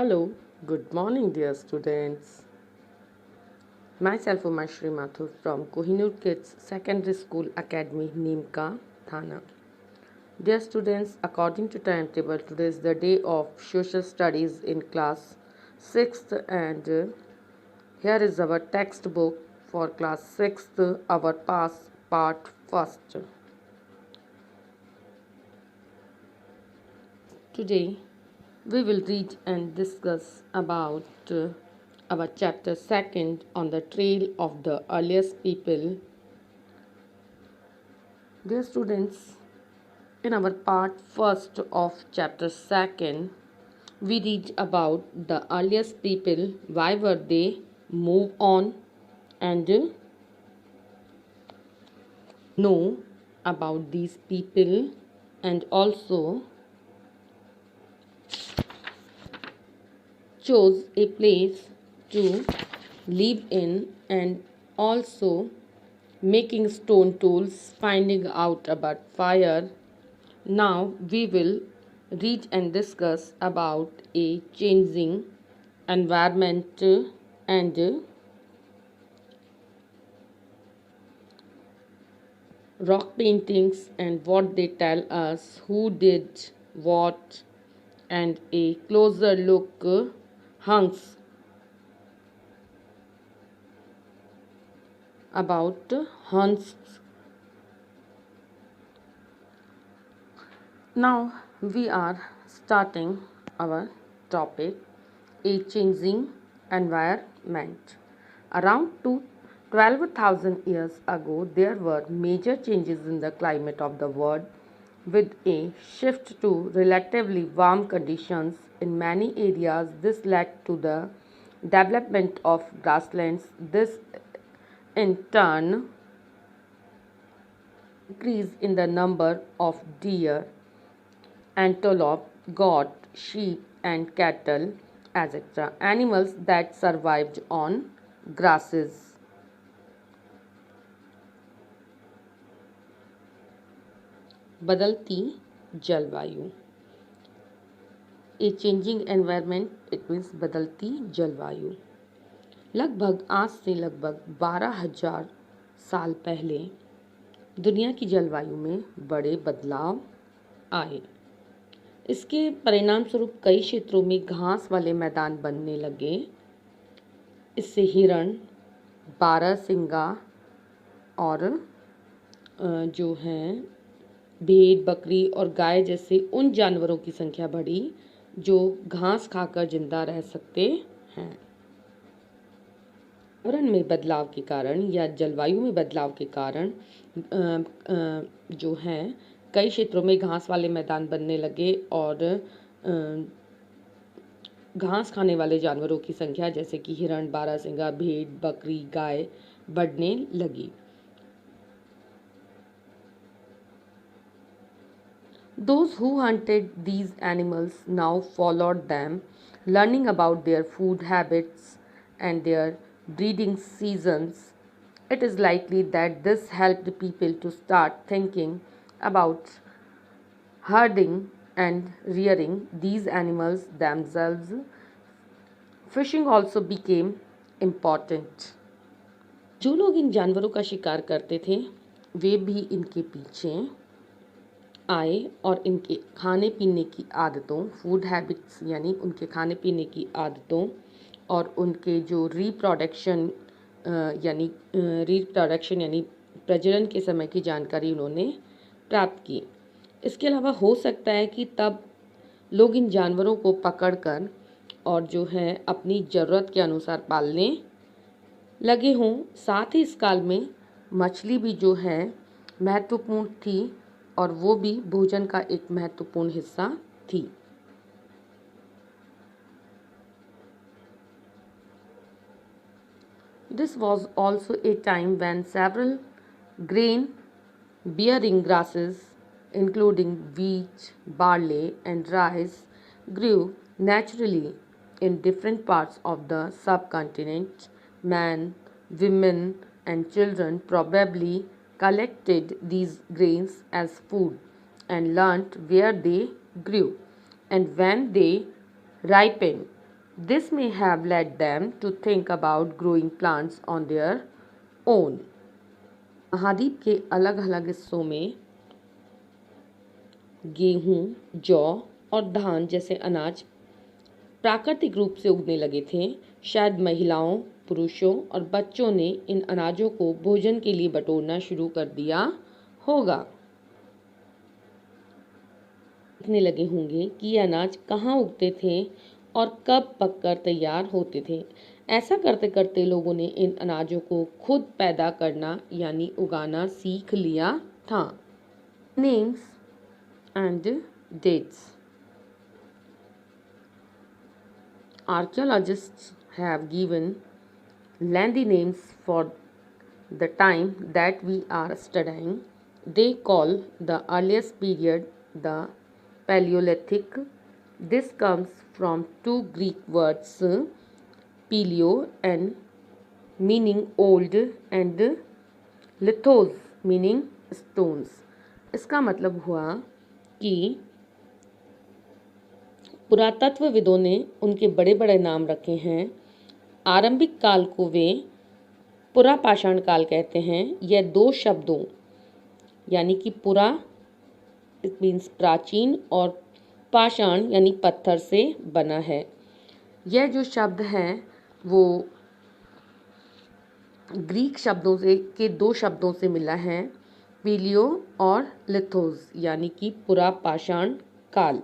Hello, good morning, dear students. Myself, Umashri Mathur from Kohinoor Kids Secondary School Academy, Nimka, Thana. Dear students, according to timetable, today is the day of social studies in class 6th, and here is our textbook for class 6th, our past part first. Today, we will read and discuss about our chapter second on the trail of the earliest people. Dear students, in our part first of chapter second, we read about the earliest people, why were they, move on, and know about these people, and also chose a place to live in, and also making stone tools, finding out about fire. Now we will read and discuss about a changing environment and rock paintings and what they tell us, who did what, and a closer look hunks about hunts. Now we are starting our topic, a changing environment. Around 12,000 years ago, there were major changes in the climate of the world with a shift to relatively warm conditions in many areas. This led to the development of grasslands. This in turn increase in the number of deer, antelope, goat, sheep, and cattle, etc. Animals that survived on grasses. बदलती जलवायु, a changing environment it means बदलती जलवायु। लगभग आज से लगभग 12,000 साल पहले दुनिया की जलवायु में बड़े बदलाव आए। इसके परिणाम स्वरूप कई क्षेत्रों में घास वाले मैदान बनने लगे। इससे हिरण, बारहसिंगा और जो हैं भेड़, बकरी और गाय जैसे उन जानवरों की संख्या बढ़ी जो घास खाकर जिंदा रह सकते हैं। पर्यावरण में बदलाव के कारण या जलवायु में बदलाव के कारण जो हैं कई क्षेत्रों में घास वाले मैदान बनने लगे और घास खाने वाले जानवरों की संख्या जैसे कि हिरण, बारहसिंगा, भेड़, बकरी, गाय बढ़ने लगी। Those who hunted these animals now followed them, learning about their food habits and their breeding seasons. It is likely that this helped people to start thinking about herding and rearing these animals themselves. Fishing also became important. जो लोग इन जानवरों का शिकार करते थे वे भी इनके पीछे आए और इनके खाने पीने की आदतों, फूड हैबिट्स यानी उनके खाने पीने की आदतों और उनके जो रिप्रोडक्शन यानी प्रजनन के समय की जानकारी उन्होंने प्राप्त की। इसके अलावा हो सकता है कि तब लोग इन जानवरों को पकड़कर और जो है अपनी ज़रूरत के अनुसार पालने लगे हों। साथ ही इस काल में मछली भी जो है महत्वपूर्ण थी और वो भी भोजन का एक महत्वपूर्ण हिस्सा थी। This was also a time when several grain bearing grasses, including wheat, barley, and rice, grew naturally in different parts of the subcontinent. Men, women, and children probably collected these grains as food and learnt where they grew and when they ripened. This may have led them to think about growing plants on their own. महाद्वीप के अलग अलग हिस्सों में गेहूं, जौ और धान जैसे अनाज प्राकृतिक रूप से उगने लगे थे। शायद महिलाओं, पुरुषों और बच्चों ने इन अनाजों को भोजन के लिए बटोरना शुरू कर दिया होगा। देखने लगे होंगे कि ये अनाज कहाँ उगते थे और कब पककर तैयार होते थे। ऐसा करते करते लोगों ने इन अनाजों को खुद पैदा करना यानी उगाना सीख लिया था। Names and dates. Archaeologists have given lengthy names for the time that we are studying. They call the earliest period the Paleolithic. This comes from two Greek words, paleo and meaning old and lithos meaning stones. इसका मतलब हुआ कि पुरातत्वविदों ने उनके बड़े बड़े नाम रखे हैं। आरंभिक काल को वे पुरापाषाण काल कहते हैं। यह दो शब्दों यानी कि पुरा इट मीन्स प्राचीन और पाषाण यानी पत्थर से बना है। यह जो शब्द है वो ग्रीक शब्दों से के दो शब्दों से मिला है, पीलियो और लिथोस यानी कि पुरापाषाण काल।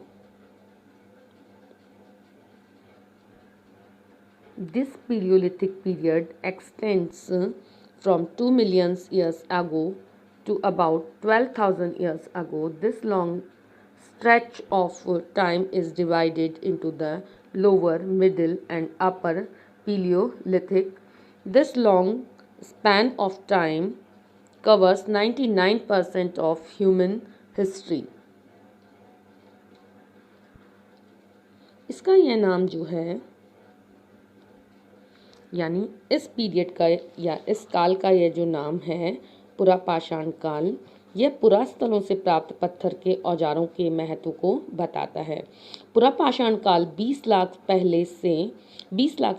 This Paleolithic period extends from 2 million years ago to about 12,000 years ago. This long stretch of time is divided into the lower, middle, and upper Paleolithic. This long span of time covers 99% of human history. इसका यह नाम जो है यानी इस period का या इस काल का यह जो नाम है पुरापाषाण काल, यह पुरास्थलों से प्राप्त पत्थर के औजारों के महत्व को बताता है। पुरापाषाण काल 20 लाख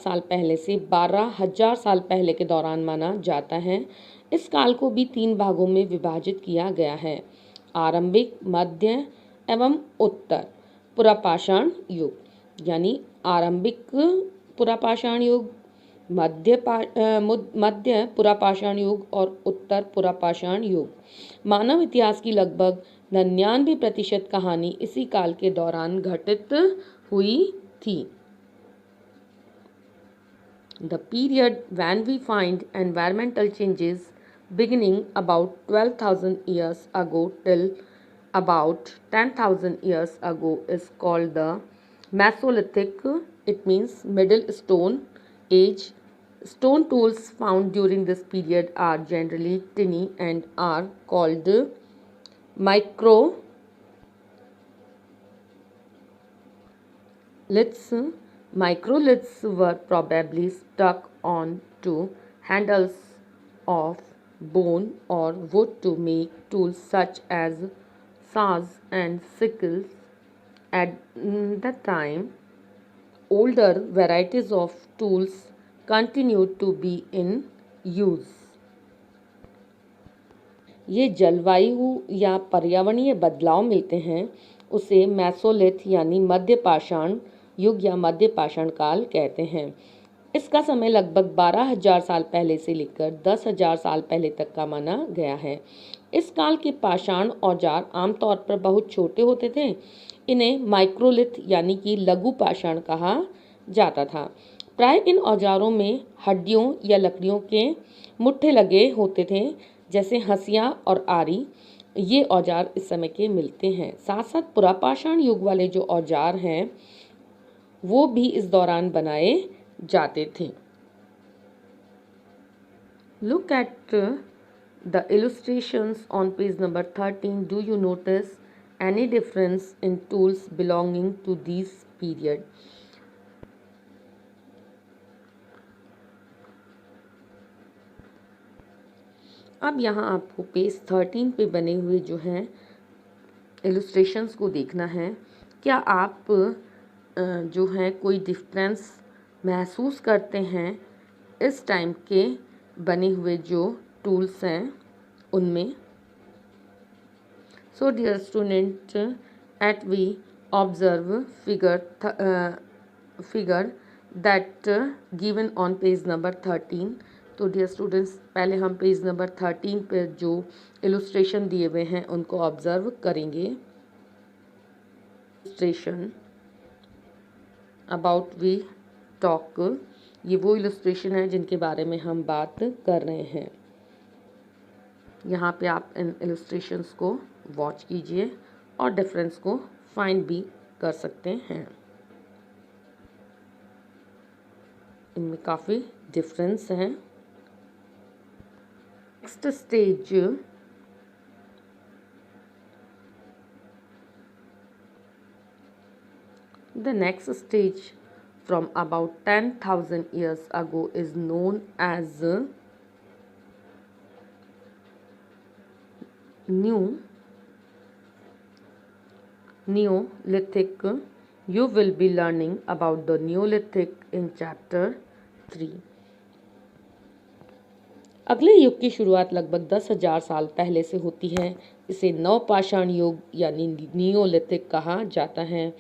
साल पहले से 12,000 साल पहले के दौरान माना जाता है। इस काल को भी 3 भागों में विभाजित किया गया है, आरंभिक, मध्य एवं उत्तर पुरापाषाण युग। यानी आरंभिक पुरापाषाण युग, मध्य पुरापाषाण युग और उत्तर पुरापाषाण युग। मानव इतिहास की लगभग 99% कहानी इसी काल के दौरान घटित हुई थी। The period when we find environmental changes beginning about 12,000 years ago till about 10,000 years ago is called the Mesolithic. It means Middle Stone Age. Stone tools found during this period are generally tiny and are called microliths. Microliths were probably stuck onto handles of bone or wood to make tools such as saws and sickles. At that time, older varieties of tools continued to be in use. ये जलवायु या पर्यावरणीय बदलाव मिलते हैं उसे मेसोलिथ यानी मध्य पाषाण युग या मध्य पाषाण काल कहते हैं। इसका समय लगभग 12,000 साल पहले से लेकर 10,000 साल पहले तक का माना गया है। इस काल के पाषाण औजार आमतौर पर बहुत छोटे होते थे। इन्हें माइक्रोलिथ यानी कि लघु पाषाण कहा जाता था। प्राय इन औजारों में हड्डियों या लकड़ियों के मुट्ठे लगे होते थे, जैसे हंसिया और आरी। ये औजार इस समय के मिलते हैं। साथ साथ पुरापाषाण युग वाले जो औजार हैं वो भी इस दौरान बनाए जाते थे। Look at the illustrations on page number 13. Do you notice any difference in tools belonging to this period? अब यहाँ आपको पेज 13 पे बने हुए जो हैं इलस्ट्रेशंस को देखना है। क्या आप जो है कोई डिफरेंस महसूस करते हैं इस टाइम के बने हुए जो टूल्स हैं उनमें। So dear student, at we observe figure that given on page number 13। तो डियर स्टूडेंट्स, पहले हम पेज नंबर 13 पर जो इलुस्ट्रेशन दिए हुए हैं उनको ऑब्जर्व करेंगे। इलुस्ट्रेशन अबाउट वी टॉक, ये वो इलुस्ट्रेशन है जिनके बारे में हम बात कर रहे हैं। यहाँ पे आप इन इलुस्ट्रेशंस को वॉच कीजिए और डिफरेंस को फाइंड भी कर सकते हैं। इनमें काफ़ी डिफरेंस हैं। Next stage, the next stage from about 10,000 years ago is known as Neolithic। You will be learning about the Neolithic in chapter 3। अगले युग की शुरुआत लगभग 10,000 साल पहले से होती है। इसे नवपाषाण युग यानी नियोलिथिक कहा जाता है।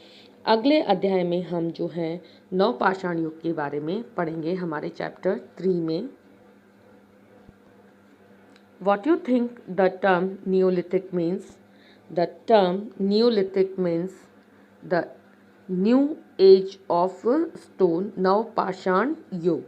अगले अध्याय में हम जो है नवपाषाण युग के बारे में पढ़ेंगे हमारे चैप्टर 3 में। What you think the term Neolithic means? The term Neolithic means the new age of stone, Navpashan Yuga।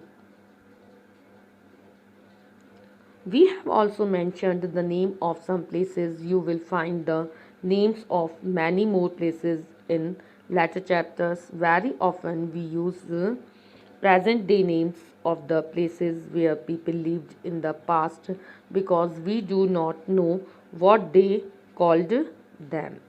We have also mentioned the name of some places. You will find the names of many more places in later chapters. Very often we use present day names of the places where people lived in the past because we do not know what they called them।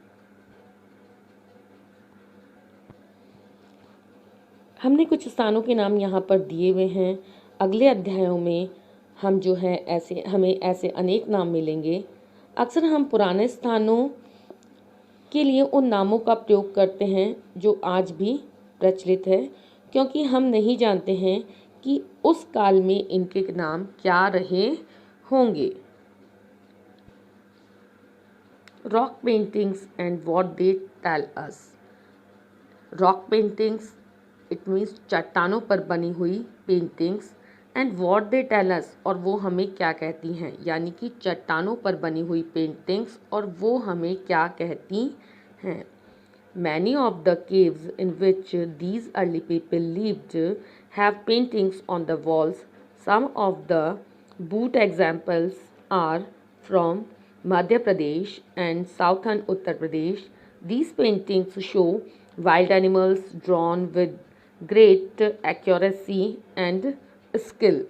हमने कुछ स्थानों के नाम यहाँ पर दिए हुए हैं। अगले अध्यायों में हम जो है हमें ऐसे अनेक नाम मिलेंगे। अक्सर हम पुराने स्थानों के लिए उन नामों का प्रयोग करते हैं जो आज भी प्रचलित है, क्योंकि हम नहीं जानते हैं कि उस काल में इनके नाम क्या रहे होंगे। Rock paintings and what they tell us. Rock paintings it means चट्टानों पर बनी हुई paintings, and what they tell us और वो हमें क्या कहती हैं, यानी कि चट्टानों पर बनी हुई पेंटिंग्स और वो हमें क्या कहती हैं। Many of the caves in which these early people lived have paintings on the walls. Some of the best examples are from Madhya Pradesh and southern Uttar Pradesh. These paintings show wild animals drawn with great accuracy and skill।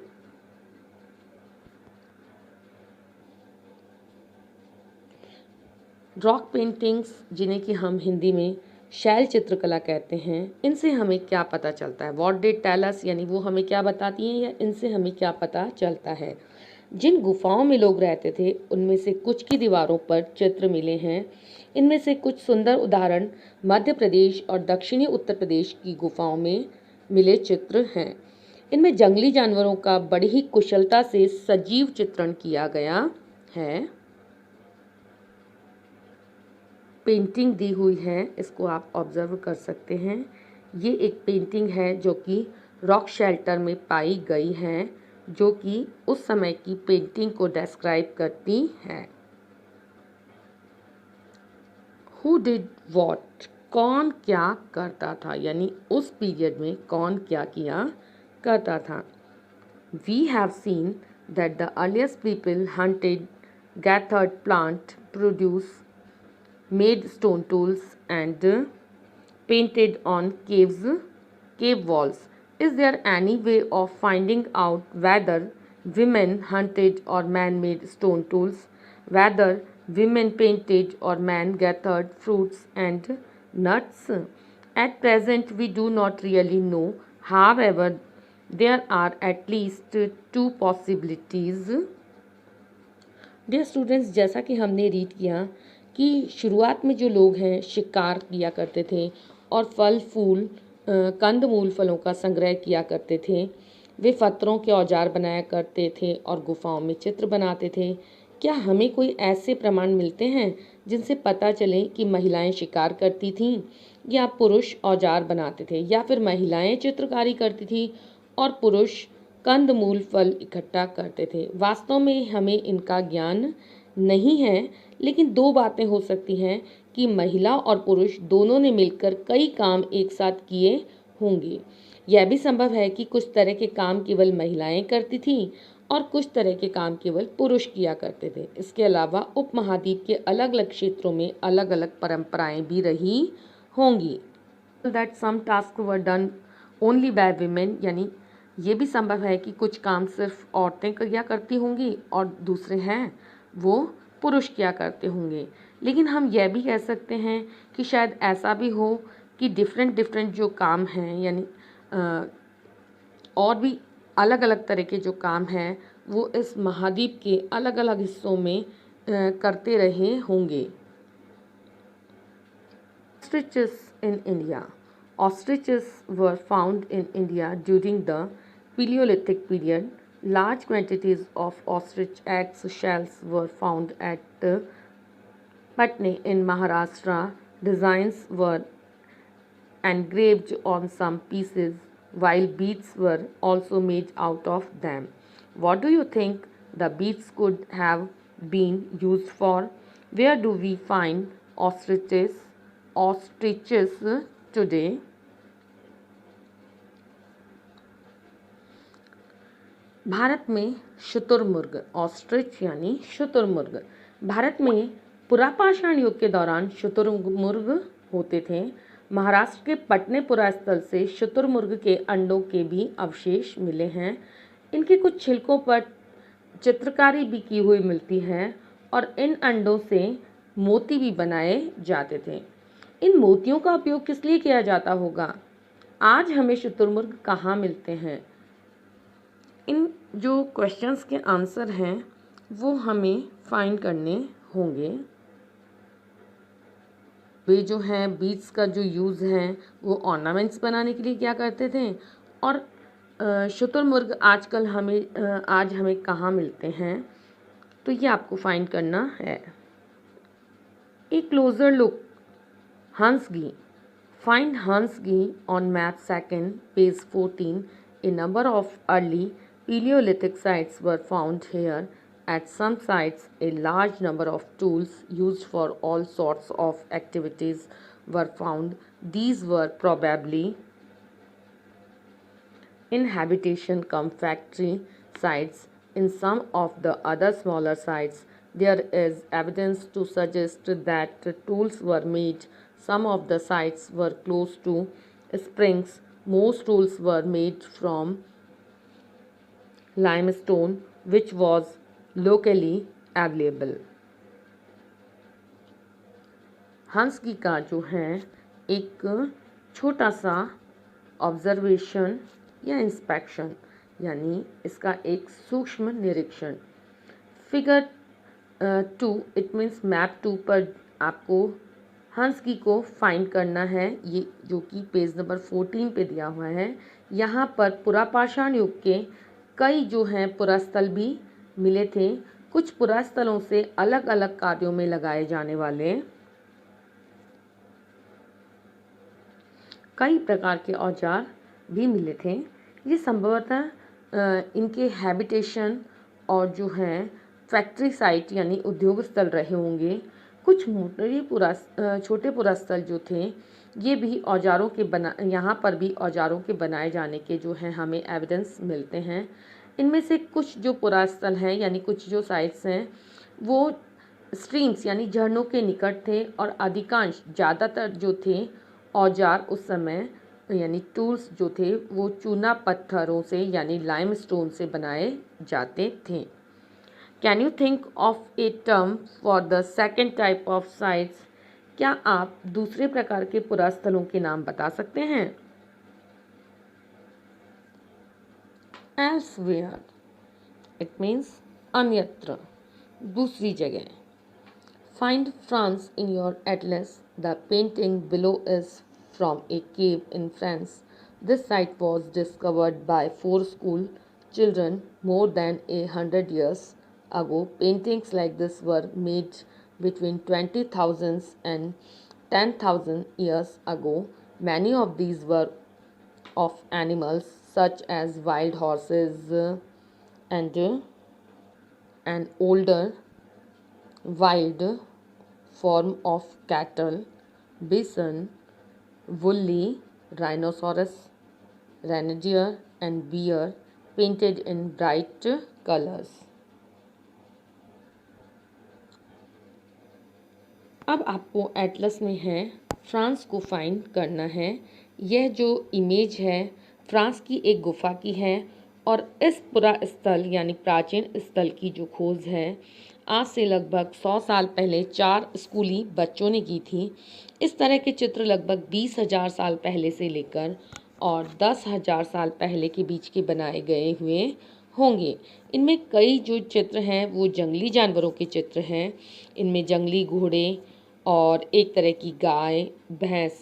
Rock paintings, जिन्हें कि हम हिंदी में शैल चित्रकला कहते हैं, इनसे हमें क्या पता चलता है। व्हाट दे टेल अस यानी वो हमें क्या बताती हैं या इनसे हमें क्या पता चलता है। जिन गुफाओं में लोग रहते थे उनमें से कुछ की दीवारों पर चित्र मिले हैं। इनमें से कुछ सुंदर उदाहरण मध्य प्रदेश और दक्षिणी उत्तर प्रदेश की गुफाओं में मिले चित्र हैं। इनमें जंगली जानवरों का बड़ी ही कुशलता से सजीव चित्रण किया गया है। पेंटिंग दी हुई है, इसको आप ऑब्जर्व कर सकते हैं। ये एक पेंटिंग है जो कि रॉक शेल्टर में पाई गई है, जो कि उस समय की पेंटिंग को डिस्क्राइब करती है। हु डिड वॉट, कौन क्या करता था, यानी उस पीरियड में कौन क्या किया करता था। We have seen that the earliest people hunted, gathered plant produce, made stone tools and painted on cave walls। Is there any way of finding out whether women hunted or man made stone tools, whether women painted or man gathered fruits and nuts? At present we do not really know. However, there are at least two possibilities। Dear students, जैसा कि हमने read किया कि शुरुआत में जो लोग हैं शिकार किया करते थे और फल फूल कंदमूल फलों का संग्रह किया करते थे। वे पत्थरों के औजार बनाया करते थे और गुफाओं में चित्र बनाते थे। क्या हमें कोई ऐसे प्रमाण मिलते हैं जिनसे पता चले कि महिलाएं शिकार करती थीं या पुरुष औजार बनाते थे, या फिर महिलाएं चित्रकारी करती थी और पुरुष कंदमूल फल इकट्ठा करते थे? वास्तव में हमें इनका ज्ञान नहीं है, लेकिन दो बातें हो सकती हैं कि महिला और पुरुष दोनों ने मिलकर कई काम एक साथ किए होंगे। यह भी संभव है कि कुछ तरह के काम केवल महिलाएं करती थीं और कुछ तरह के काम केवल पुरुष किया करते थे। इसके अलावा उपमहाद्वीप के अलग अलग क्षेत्रों में अलग अलग परंपराएं भी रही होंगी। That some task were done only by women, यानी ये भी संभव है कि कुछ काम सिर्फ औरतें किया करती होंगी और दूसरे हैं वो पुरुष किया करते होंगे। लेकिन हम यह भी कह सकते हैं कि शायद ऐसा भी हो कि डिफरेंट डिफरेंट जो काम हैं, यानी और भी अलग अलग तरह के जो काम हैं वो इस महाद्वीप के अलग अलग हिस्सों में करते रहे होंगे। Ostriches in India. Ostriches were found in India during the Paleolithic period. Large quantities of ostrich eggs shells were found at Patna in Maharashtra. Designs were engraved on some pieces, while beads were also made out of them. What do you think the beads could have been used for? Where do we find ostriches today? Bharat में शुतुरमुर्ग, ostrich यानी शुतुरमुर्ग, भारत में पुरापाषाण युग के दौरान शुतुरमुर्ग होते थे। महाराष्ट्र के पटनेपुरा स्थल से शुतुरमुर्ग के अंडों के भी अवशेष मिले हैं। इनके कुछ छिलकों पर चित्रकारी भी की हुई मिलती है और इन अंडों से मोती भी बनाए जाते थे। इन मोतियों का उपयोग किस लिए किया जाता होगा? आज हमें शुतुरमुर्ग कहाँ मिलते हैं? इन जो क्वेश्चंस के आंसर हैं वो हमें फाइंड करने होंगे। वे जो हैं बीड्स का जो यूज़ है वो ऑर्नामेंट्स बनाने के लिए क्या करते थे, और शुतुरमुर्ग आज हमें कहाँ मिलते हैं, तो ये आपको फाइंड करना है। A closer look Hansgi. Find Hansgi on map 2nd, page 14. A number of early Paleolithic sites were found here. At some sites, a large number of tools used for all sorts of activities were found. These were probably in habitation cum factory sites. In some of the other smaller sites, there is evidence to suggest that tools were made. Some of the sites were close to springs. Most tools were made from limestone, which was locally available. हंसकी का जो है एक छोटा सा observation या inspection, यानी इसका एक सूक्ष्म निरीक्षण। फिगर 2 इट मीन्स मैप 2 पर आपको हंसकी को फाइंड करना है, ये जो कि पेज नंबर 14 पे दिया हुआ है। यहाँ पर पुरापाषाण युग के कई जो हैं पुरास्थल भी मिले थे। कुछ पुरास्थलों से अलग अलग कार्यों में लगाए जाने वाले कई प्रकार के औजार भी मिले थे। ये संभवतः इनके हैबिटेशन और जो हैं फैक्ट्री साइट यानी उद्योग स्थल रहे होंगे। कुछ छोटे पुरास्थल जो थे ये भी यहाँ पर भी औजारों के बनाए जाने के जो हैं हमें एविडेंस मिलते हैं। इनमें से कुछ जो पुरास्थल हैं यानी कुछ जो साइट्स हैं वो स्ट्रीम्स यानी झरनों के निकट थे, और अधिकांश ज़्यादातर जो थे औजार उस समय यानी टूल्स जो थे वो चूना पत्थरों से यानी लाइमस्टोन से बनाए जाते थे। Can you think of a term for the second type of sites? क्या आप दूसरे प्रकार के पुरास्थलों के नाम बता सकते हैं? Elsewhere, it means अन्यत्र, दूसरी जगह। Find France in your atlas. The painting below is from a cave in France. This site was discovered by four school children more than 100 years ago. Paintings like this were made between 20,000 and 10,000 years ago. Many of these were of animals such as wild horses and an older wild form of cattle, bison, woolly rhinoceros, reindeer, and bear painted in bright colors. अब आपको Atlas में है France को find करना है। यह जो image है फ्रांस की एक गुफा की है और इस पुरा स्थल यानी प्राचीन स्थल की जो खोज है आज से लगभग 100 साल पहले 4 स्कूली बच्चों ने की थी। इस तरह के चित्र लगभग 20,000 साल पहले से लेकर और 10,000 साल पहले के बीच के बनाए गए हुए होंगे। इनमें कई जो चित्र हैं वो जंगली जानवरों के चित्र हैं। इनमें जंगली घोड़े और एक तरह की गाय, भैंस,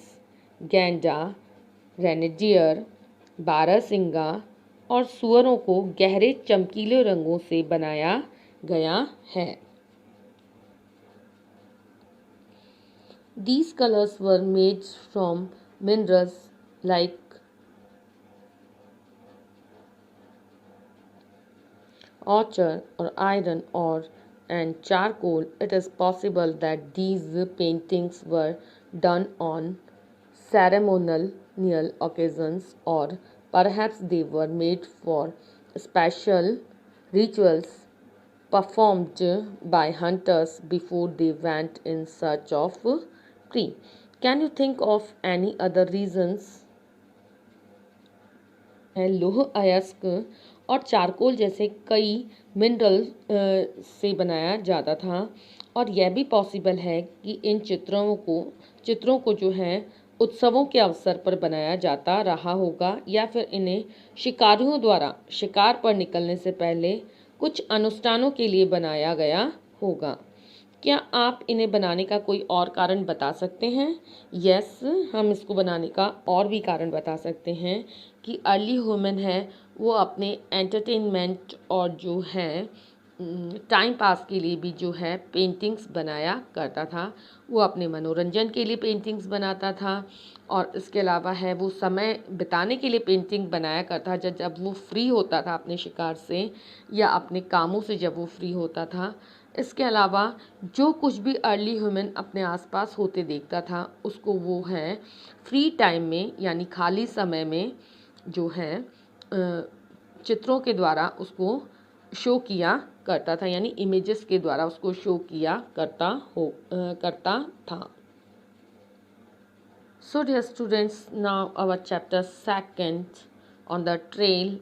गैंडा, रेनिडियर, बारहसिंगा और सुअरों को गहरे चमकीले रंगों से बनाया गया है। These colors were made from minerals like ochre or iron ore and charcoal. It is possible that these paintings were done on ceremonial occasions or perhaps they were made for special rituals performed by hunters before they went in search of prey. Can you think of any other reasons? लौह अयस्क और charcoal जैसे कई mineral से बनाया जाता था और यह भी पॉसिबल है कि इन चित्रों को जो है उत्सवों के अवसर पर बनाया जाता रहा होगा या फिर इन्हें शिकारियों द्वारा शिकार पर निकलने से पहले कुछ अनुष्ठानों के लिए बनाया गया होगा। क्या आप इन्हें बनाने का कोई और कारण बता सकते हैं? यस, हम इसको बनाने का और भी कारण बता सकते हैं कि अर्ली ह्यूमन है वो अपने एंटरटेनमेंट और जो है टाइम पास के लिए भी जो है पेंटिंग्स बनाया करता था। वो अपने मनोरंजन के लिए पेंटिंग्स बनाता था और इसके अलावा है वो समय बिताने के लिए पेंटिंग बनाया करता जब वो फ्री होता था अपने शिकार से या अपने कामों से जब वो फ्री होता था। इसके अलावा जो कुछ भी अर्ली ह्यूमन अपने आसपास होते देखता था उसको वो है फ्री टाइम में यानी खाली समय में जो है चित्रों के द्वारा उसको शो किया करता था यानी इमेजेस के द्वारा उसको शो किया करता था। So dear students, now our chapter 2 on the trail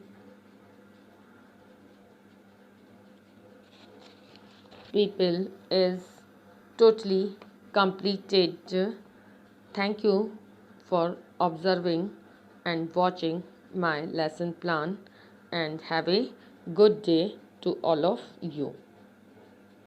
people is totally completed. Thank you for observing and watching my lesson plan and have a good day to all of you.